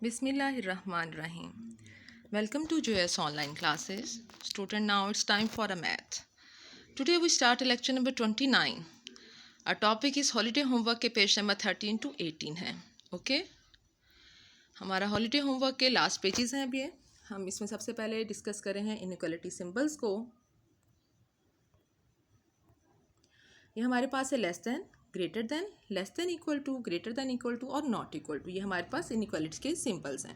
Bismillahirrahmanirrahim. Welcome to JS online classes. Student, now it's time for a math. Today we start lecture number 29. Our topic is holiday homework के page number 13 to 18 है. Okay हमारा holiday homework के last pages हैं अभी. हम इसमें सबसे पहले डिस्कस कर रहे हैं इनइक्वालिटी सिंबल्स को. ये हमारे पास है less than, greater than, less than equal to, greater than equal to और नॉट इक्वल टू. ये हमारे पास इनइक्वालिटी के सिंबल्स हैं.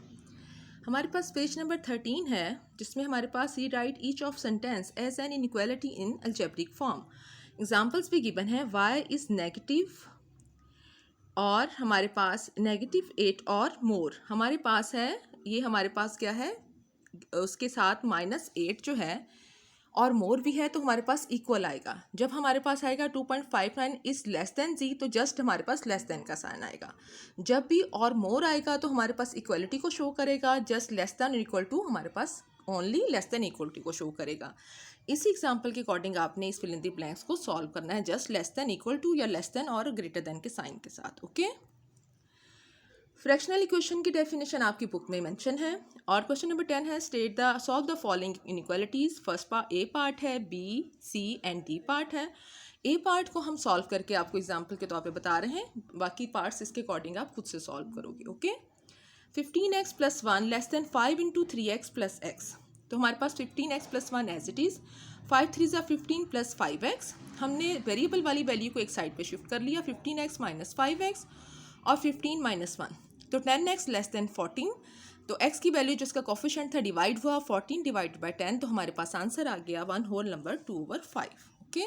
हमारे पास पेज नंबर 13 है जिसमें हमारे पास rewrite each of sentence as an inequality in algebraic form. Examples भी गिवन है. वाई इज़ नेगेटिव और हमारे पास -8 और मोर हमारे पास है. ये हमारे पास क्या है, उसके साथ -8 जो है और मोर भी है तो हमारे पास इक्वल आएगा. जब हमारे पास आएगा 2.59 इज़ लेस देन जी तो जस्ट हमारे पास लेस देन का साइन आएगा. जब भी और मोर आएगा तो हमारे पास इक्वलिटी को शो करेगा. Just less than equal to हमारे पास ओनली लेस देन इक्वलिटी को शो करेगा. इसी एग्जाम्पल के अकॉर्डिंग आपने इस फिल इन द ब्लैंक्स को सॉल्व करना है just less than equal to या लेस देन और ग्रेटर देन के साइन के साथ. ओके फ्रैक्शनल इक्वेशन की डेफिनेशन आपकी बुक में मेंशन है. और क्वेश्चन नंबर 10 है state the solve the following inequalities. First A part है, B C and D part है. ए पार्ट को हम सॉल्व करके आपको एग्जांपल के तौर पे बता रहे हैं. बाकी पार्ट्स इसके अकॉर्डिंग आप खुद से सॉल्व करोगे. Okay 15x + 1 less than 5 × 3x + x. तो हमारे पास 15x + 1 as it is. 5 3 = 15 + 5x. हमने वेरिएबल वाली वैल्यू को एक साइड पे शिफ्ट कर लिया. 15x - 5x और 15 - 1 तो 10x लेस देन 14. तो x की वैल्यू जिसका कोफिशिएंट था डिवाइड हुआ 14 डिवाइड बाय 10 तो हमारे पास आंसर आ गया 1 होल नंबर 2/5. ओके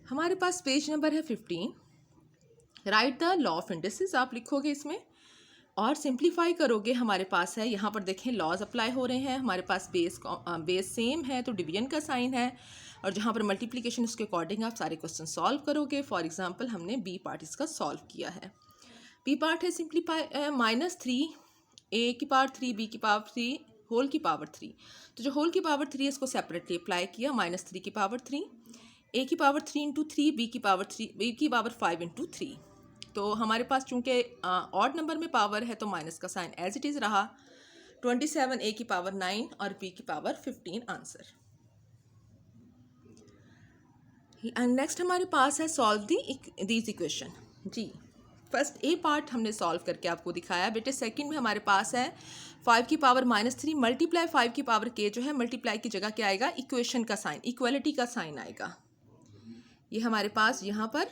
हमारे पास पेज नंबर है 15. Right the law of indices आप लिखोगे इसमें और सिंप्लीफाई करोगे. हमारे पास है यहाँ पर देखें लॉज अप्लाई हो रहे हैं. हमारे पास बेस सेम है तो डिवीजन का साइन है और जहाँ पर मल्टीप्लिकेशन उसके अकॉर्डिंग आप सारे क्वेश्चन सॉल्व करोगे. फॉर एग्जाम्पल हमने बी पार्ट इसका सॉल्व किया है. बी पार्ट है सिंप्लीफाई -3 a की पावर 3 b की पावर 3 होल की पावर 3. तो जो होल की पावर 3 है इसको सेपरेटली अप्लाई किया. -3 की पावर 3 a की पावर 3 × 3 b की पावर 5 × 3. तो हमारे पास चूंकि ऑड नंबर में पावर है तो माइनस का साइन एज इट इज़ रहा. 27 a की पावर 9 और b की पावर 15 आंसर. नेक्स्ट हमारे पास है सॉल्व दीज इक्वेशन. जी फर्स्ट ए पार्ट हमने सॉल्व करके आपको दिखाया. बेटे सेकंड में हमारे पास है 5 की पावर -3 मल्टीप्लाई 5 की पावर k जो है मल्टीप्लाई की जगह क्या आएगा, इक्वेशन का साइन, इक्वलिटी का साइन आएगा. ये हमारे पास यहाँ पर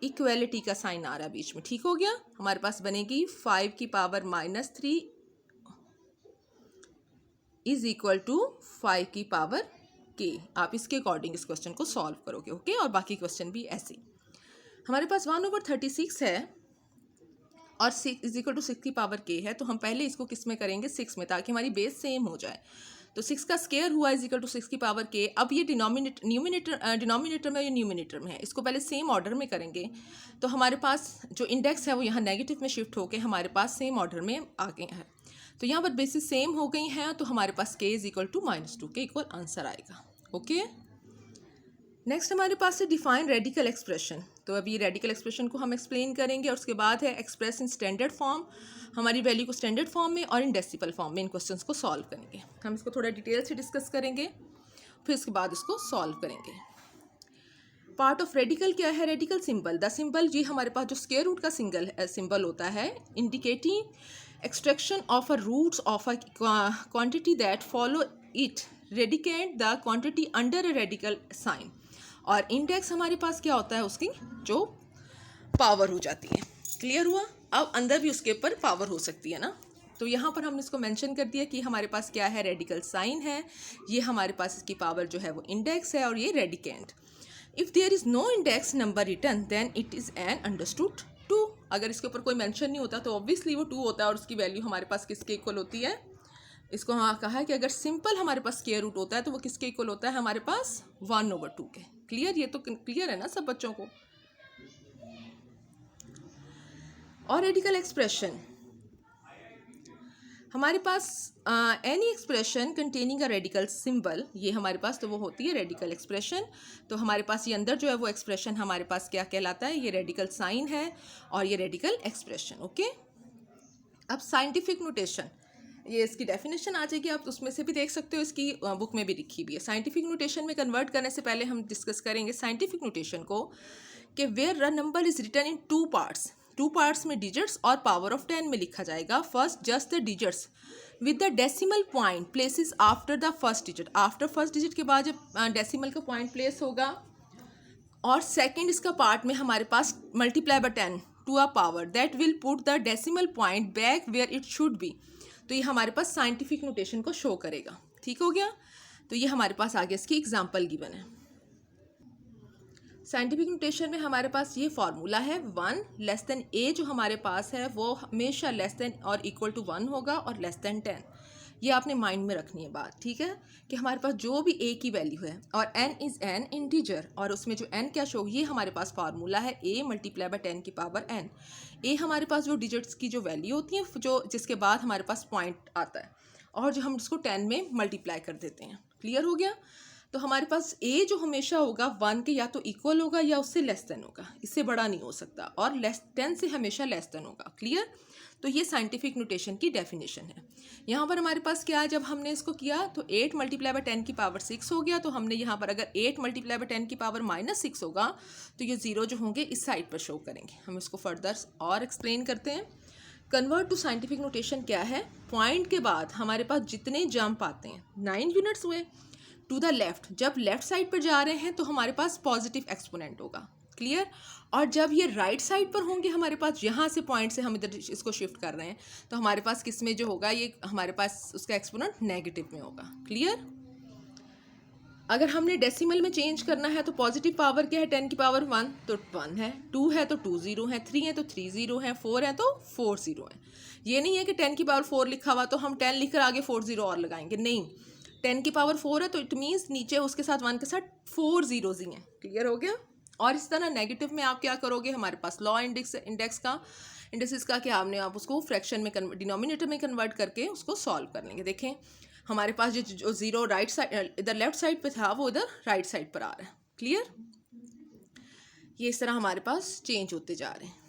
इक्वलिटी का साइन आ रहा है बीच में. ठीक हो गया. हमारे पास बनेगी 5 की पावर -3 इज इक्वल टू 5 की पावर k. आप इसके अकॉर्डिंग इस क्वेश्चन को सॉल्व करोगे. ओके और बाकी क्वेश्चन भी ऐसे. हमारे पास 1/36 है और 6 = 6 की पावर k है. तो हम पहले इसको किस में करेंगे, 6 में, ताकि हमारी बेस सेम हो जाए. तो 6 का स्क्वायर हुआ = 6 की पावर k. अब ये डिनोमिनेटर में या न्यूमिनेटर में है, इसको पहले सेम ऑर्डर में करेंगे. तो हमारे पास जो इंडेक्स है वो यहाँ नेगेटिव में शिफ्ट होकर हमारे पास सेम ऑर्डर में आ गए हैं. तो यहाँ पर बेसिस सेम हो गई हैं तो हमारे पास k = -2 के इक्वल आंसर आएगा. ओके नेक्स्ट हमारे पास है डिफाइन रेडिकल एक्सप्रेशन. तो अभी रेडिकल एक्सप्रेशन को हम एक्सप्लेन करेंगे और उसके बाद है एक्सप्रेस इन स्टैंडर्ड फॉर्म. हमारी वैल्यू को स्टैंडर्ड फॉर्म में और इन डेसिमल फॉर्म में इन क्वेश्चंस को सॉल्व करेंगे. हम इसको थोड़ा डिटेल से डिस्कस करेंगे फिर इसके बाद इसको सॉल्व करेंगे. पार्ट ऑफ रेडिकल क्या है, रेडिकल सिंबल. द सिंबल जी हमारे पास जो स्क्वायर रूट का सिंबल होता है indicating extraction of a roots of a quantity that follow it radicate the quantity under a radical sign. और इंडेक्स हमारे पास क्या होता है, उसकी जो पावर हो जाती है. क्लियर हुआ. अब अंदर भी उसके ऊपर पावर हो सकती है ना. तो यहाँ पर हमने इसको मेंशन कर दिया कि हमारे पास क्या है, रेडिकल साइन है. ये हमारे पास इसकी पावर जो है वो इंडेक्स है और ये radicand. If there is no index number written then it is an understood 2. अगर इसके ऊपर कोई मेंशन नहीं होता तो ऑब्वियसली वो 2 होता है और उसकी वैल्यू हमारे पास किसके इक्वल होती है. इसको हाँ कहा है कि अगर सिंपल हमारे पास स्क्वायर रूट होता है तो वो किसके इक्वल होता है, हमारे पास 1/2 के. क्लियर. ये तो क्लियर है ना सब बच्चों को. और रेडिकल एक्सप्रेशन हमारे पास any expression containing a radical symbol, ये हमारे पास तो वो होती है रेडिकल एक्सप्रेशन. तो हमारे पास ये अंदर जो है वो एक्सप्रेशन हमारे पास क्या कहलाता है, ये रेडिकल साइन है और ये रेडिकल एक्सप्रेशन. ओके अब साइंटिफिक नोटेशन, ये इसकी डेफिनेशन आ जाएगी, आप उसमें से भी देख सकते हो, इसकी बुक में भी लिखी हुई है। साइंटिफिक नोटेशन में कन्वर्ट करने से पहले हम डिस्कस करेंगे साइंटिफिक नोटेशन को, कि where a number is written in two parts में डिजिट्स और पावर ऑफ 10 में लिखा जाएगा। First just the digits with the decimal point places after the first digit, after first digit के बाद जब डेसिमल का पॉइंट प्लेस होगा, और सेकेंड इसका पार्ट में हमारे पास multiply by 10 to a power that will put the decimal point back where it should be. तो ये हमारे पास साइंटिफिक नोटेशन को शो करेगा। ठीक हो गया, तो ये हमारे पास आगे इसकी एग्जांपल गिवन है। साइंटिफिक नोटेशन में हमारे पास ये फार्मूला है 1 लेस देन ए, जो हमारे पास है वो हमेशा लेस देन और इक्वल टू 1 होगा और लेस देन 10। ये आपने माइंड में रखनी है बात, ठीक है, कि हमारे पास जो भी ए की वैल्यू है और n इज़ एन इंटीजर, और उसमें जो n क्या शो, ये हमारे पास फार्मूला है a मल्टीप्लाई बाय 10 की पावर n। a हमारे पास जो डिजिट्स की जो वैल्यू होती है, जो जिसके बाद हमारे पास पॉइंट आता है, और जो हम उसको 10 में मल्टीप्लाई कर देते हैं। क्लियर हो गया, तो हमारे पास a जो हमेशा होगा 1 के या तो इक्वल होगा या उससे लेस देन होगा, इससे बड़ा नहीं हो सकता, और 10 से हमेशा लेस देन होगा। क्लियर, तो ये साइंटिफिक नोटेशन की डेफिनेशन है। यहाँ पर हमारे पास क्या है, जब हमने इसको किया तो 8 मल्टीप्लाई बाय 10 की पावर 6 हो गया, तो हमने यहाँ पर अगर 8 मल्टीप्लाई बाय 10 की पावर -6 होगा तो ये ज़ीरो जो होंगे इस साइड पर शो करेंगे। हम इसको फर्दर और एक्सप्लेन करते हैं। कन्वर्ट टू साइंटिफिक नोटेशन क्या है, पॉइंट के बाद हमारे पास जितने जंप आते हैं 9 यूनिट्स हुए टू द लेफ्ट, जब लेफ्ट साइड पर जा रहे हैं तो हमारे पास पॉजिटिव एक्सपोनेंट होगा। क्लियर, और जब ये राइट साइड पर होंगे हमारे पास, यहाँ से पॉइंट से हम इधर इसको शिफ्ट कर रहे हैं, तो हमारे पास किस में जो होगा, ये हमारे पास उसका एक्सपोनेंट नेगेटिव में होगा। क्लियर, अगर हमने डेसिमल में चेंज करना है तो पॉजिटिव पावर क्या है, 10 की पावर 1 तो 1 है, 2 है तो 2 0 है, 3 है तो 3 0 है, 4 है तो 4 0 है। ये नहीं है कि 10 की पावर 4 लिखा हुआ तो हम 10 लिखकर आगे 4 0 और लगाएंगे, नहीं, 10 की पावर 4 है तो इट मीन्स नीचे उसके साथ 1 के साथ 4 zeros ही हैं। क्लियर हो गया, और इस तरह नेगेटिव में आप क्या करोगे, हमारे पास लॉ इंडेक्सेस का क्या, आपने आप उसको फ्रैक्शन में डिनोमिनेटर में कन्वर्ट करके उसको सॉल्व कर लेंगे। देखें हमारे पास जो ज़ीरो राइट साइड इधर लेफ्ट साइड पे था वो इधर राइट साइड पर आ रहा है। क्लियर, ये इस तरह हमारे पास चेंज होते जा रहे हैं।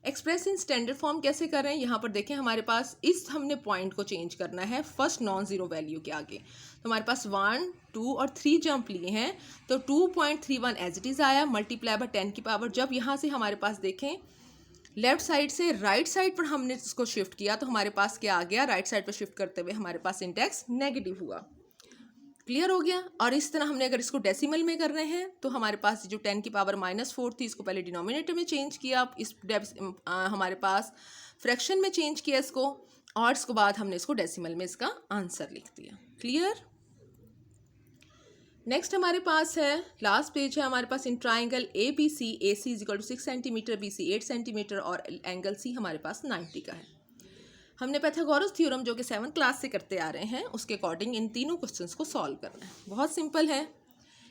एक्सप्रेस इन स्टैंडर्ड फॉर्म कैसे कर रहे हैं, यहाँ पर देखें हमारे पास हमने पॉइंट को चेंज करना है फर्स्ट नॉन ज़ीरो वैल्यू के आगे, तो हमारे पास 1 2 और 3 जंप लिए हैं, तो 2.31 एज इट इज़ आया मल्टीप्लाई बाय 10 की पावर। जब यहाँ से हमारे पास देखें लेफ्ट साइड से राइट साइड पर हमने इसको शिफ्ट किया तो हमारे पास क्या आ गया, राइट साइड पर शिफ्ट करते हुए हमारे पास इंडेक्स नेगेटिव हुआ। क्लियर हो गया, और इस तरह हमने अगर इसको डेसिमल में कर रहे हैं तो हमारे पास जो 10 की पावर -4 थी, इसको पहले डिनोमिनेटर में चेंज किया, हमारे पास फ्रैक्शन में चेंज किया इसको, और इसके बाद हमने इसको डेसिमल में इसका आंसर लिख दिया। क्लियर, नेक्स्ट हमारे पास है लास्ट पेज है हमारे पास, in triangle ABC AC is equal to 6 centimetre, BC 8 centimetre और एंगल C हमारे पास 90 का है। हमने पाइथागोरस थ्योरम जो कि 7th क्लास से करते आ रहे हैं उसके अकॉर्डिंग इन तीनों क्वेश्चंस को सॉल्व करना है। बहुत सिंपल है,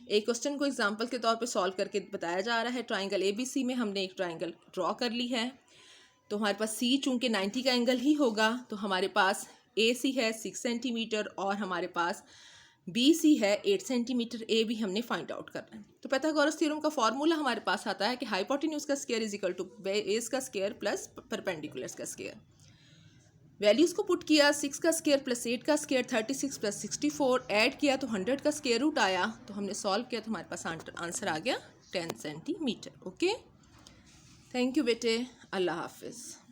एक क्वेश्चन को एग्जांपल के तौर पे सॉल्व करके बताया जा रहा है। ट्राइंगल ABC में हमने एक ट्राइंगल ड्रॉ कर ली है, तो हमारे पास C चूँकि 90 का एंगल ही होगा, तो हमारे पास AC है 6 सेंटीमीटर और हमारे पास BC है 8 सेंटीमीटर, A भी हमने फाइंड आउट करना है। तो पाइथागोरस थ्योरम का फॉर्मूला हमारे पास आता है कि हाइपोटेन्यूज का square is equal to base का स्क्वायर प्लस परपेंडिकुलर्स का स्क्वायर। वैल्यूज़ को पुट किया, 6 का स्क्वायर प्लस 8 का स्क्वायर 36 प्लस 64, ऐड किया तो 100 का स्क्वायर रूट आया, तो हमने सॉल्व किया तो हमारे पास आंसर आ गया 10 सेंटीमीटर। ओके, थैंक यू बेटे, अल्लाह हाफिज़।